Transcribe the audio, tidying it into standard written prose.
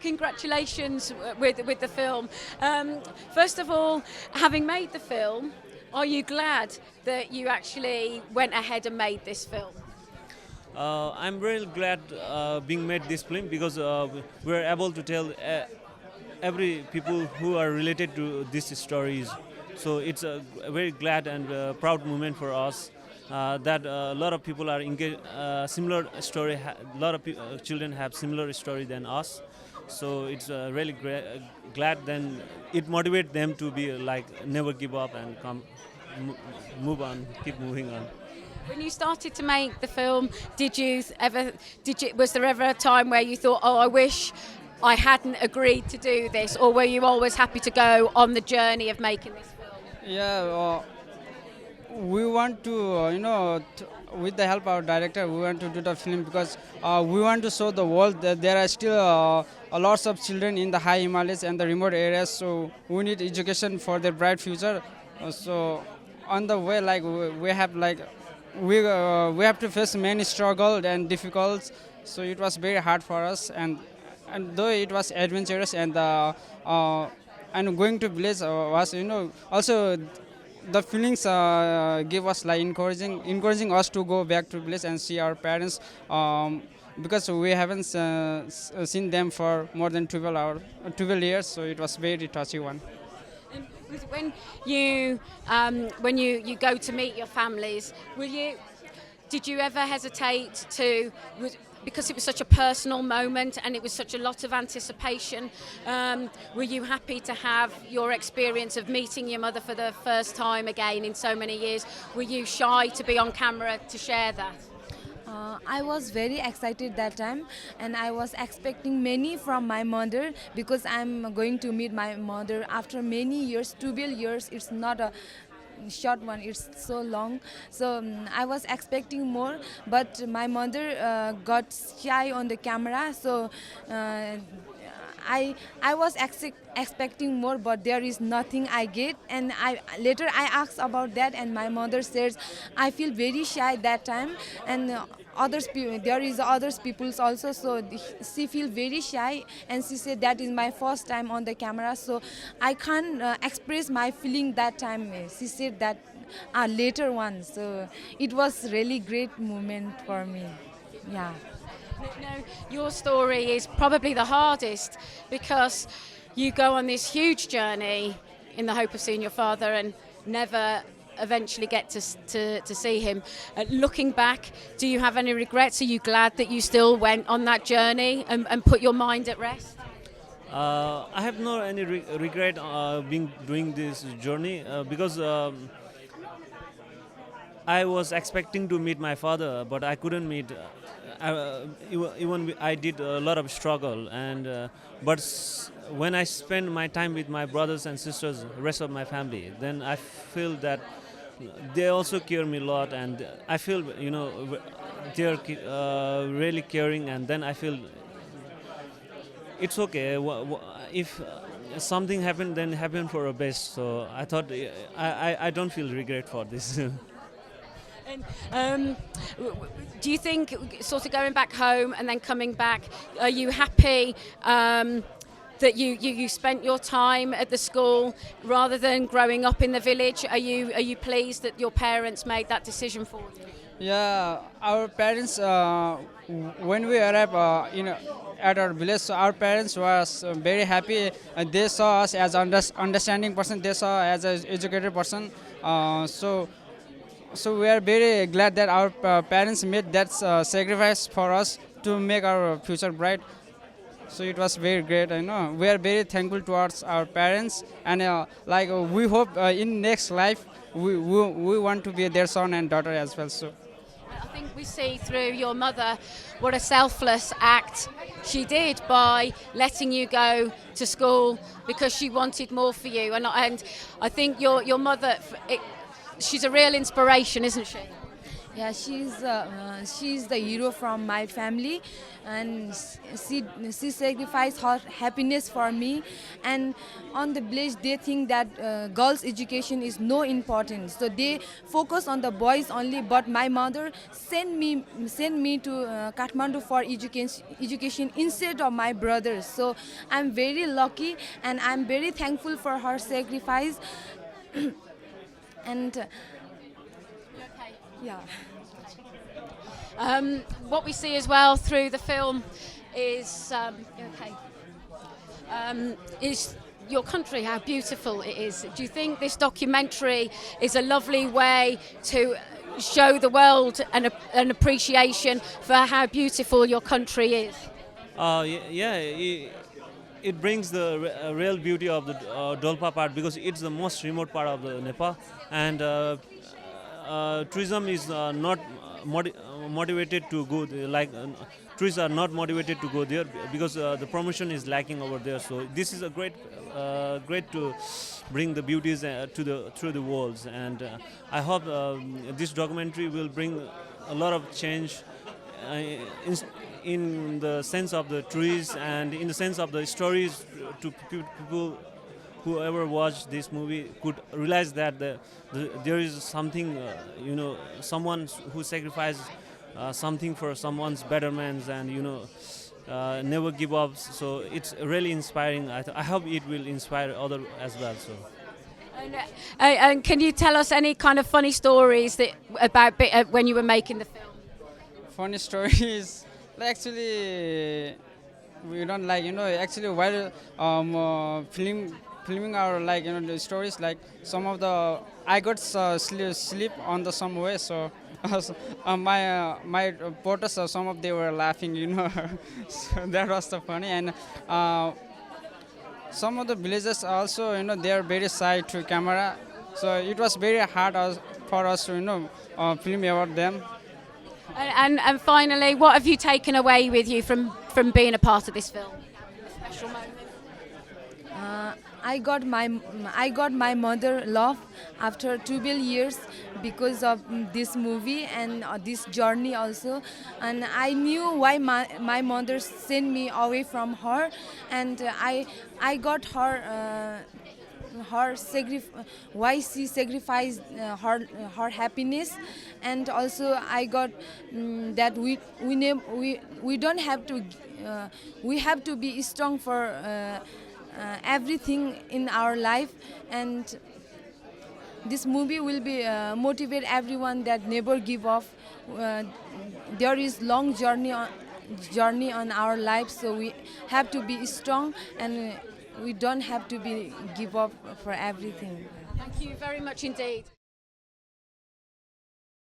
congratulations with the film. First of all, having made the film, are you glad that you actually went ahead and made this film? I'm really glad being made this film because we're able to tell every people who are related to these stories. So it's a very glad and proud moment for us that a lot of people are engaged. Similar story. A lot of children have similar story than us. So it's really glad. Then it motivates them to be like never give up and move on, keep moving on. When you started to make the film, was there ever a time where you thought, oh, I wish I hadn't agreed to do this, or were you always happy to go on the journey of making this film? Yeah, we want to, with the help of our director, we want to do the film because we want to show the world that there are still a lots of children in the high Himalayas and the remote areas. So we need education for their bright future. So on the way, like we have we have to face many struggles and difficulties. So it was very hard for us, and though it was adventurous and going to village was also the feelings gave us like encouraging us to go back to village and see our parents because we haven't seen them for more than 12 years. So it was very touchy one. And when you go to meet your families, did you ever hesitate because it was such a personal moment and it was such a lot of anticipation, were you happy to have your experience of meeting your mother for the first time again in so many years? Were you shy to be on camera to share that? I was very excited that time, and I was expecting many from my mother because I'm going to meet my mother after many years, 12 years. It's not a short one, it's so long. So I was expecting more, but my mother got shy on the camera. So I was expecting more, but there is nothing I get. And later I asked about that, and my mother says I feel very shy that time, and there is others peoples also. So she feel very shy, and she said that is my first time on the camera, so I can't express my feeling that time. She said that later one. So it was really great moment for me. Yeah. No, your story is probably the hardest because you go on this huge journey in the hope of seeing your father and never eventually get to see him. Looking back, do you have any regrets? Are you glad that you still went on that journey and put your mind at rest? I have no any regret doing this journey because I was expecting to meet my father, but I couldn't meet. Even I did a lot of struggle, and but when I spend my time with my brothers and sisters, rest of my family, then I feel that they also care me a lot, and I feel they're really caring, and then I feel it's okay. If something happened, then happened for a best. So I thought I don't feel regret for this. And do you think, sort of going back home and then coming back, are you happy that you spent your time at the school rather than growing up in the village? Are you pleased that your parents made that decision for you? Yeah, our parents, when we arrived at our village, so our parents was very happy. They saw us as understanding person. They saw us as an educated person. So we are very glad that our parents made that sacrifice for us to make our future bright. So it was very great. We are very thankful towards our parents, and we hope in next life we want to be their son and daughter as well. So I think we see through your mother what a selfless act she did by letting you go to school because she wanted more for you, and I think your mother. She's a real inspiration, isn't she? Yeah, she's the hero from my family, and she sacrificed her happiness for me. And on the village, they think that girls' education is no important, so they focus on the boys only. But my mother sent me to Kathmandu for education instead of my brothers. So I'm very lucky, and I'm very thankful for her sacrifice. And yeah. What we see as well through the film is is your country, how beautiful it is. Do you think this documentary is a lovely way to show the world an appreciation for how beautiful your country is? Yeah, it brings the real beauty of the Dolpa part, because it's the most remote part of the Nepal, and tourism is not motivated to go there, like tourists are not motivated to go there because the promotion is lacking over there. So this is a great to bring the beauties through the walls, and I hope this documentary will bring a lot of change in the sense of the trees and in the sense of the stories to people. Whoever watched this movie could realize that there is something, someone who sacrificed something for someone's betterment, and never give up. So it's really inspiring. I hope it will inspire others as well. So. And can you tell us any kind of funny stories about when you were making the film? Funny stories. Actually, we don't actually while filming our the stories, like some of the I got sleep on the some way, so my porters, some of they were laughing, so that was so funny. And some of the villagers also, they are very shy to camera, so it was very hard for us to film about them. And finally, what have you taken away with you from being a part of this film? A special moment. I got my mother love after 12 years because of this movie and this journey also, and I knew why my mother sent me away from her, and I got her. Why she sacrificed her happiness, and also I got that we don't have to we have to be strong for everything in our life, and this movie will be motivate everyone that never give up. There is long journey on our life, so we have to be strong, and we don't have to give up for everything. Thank you very much indeed.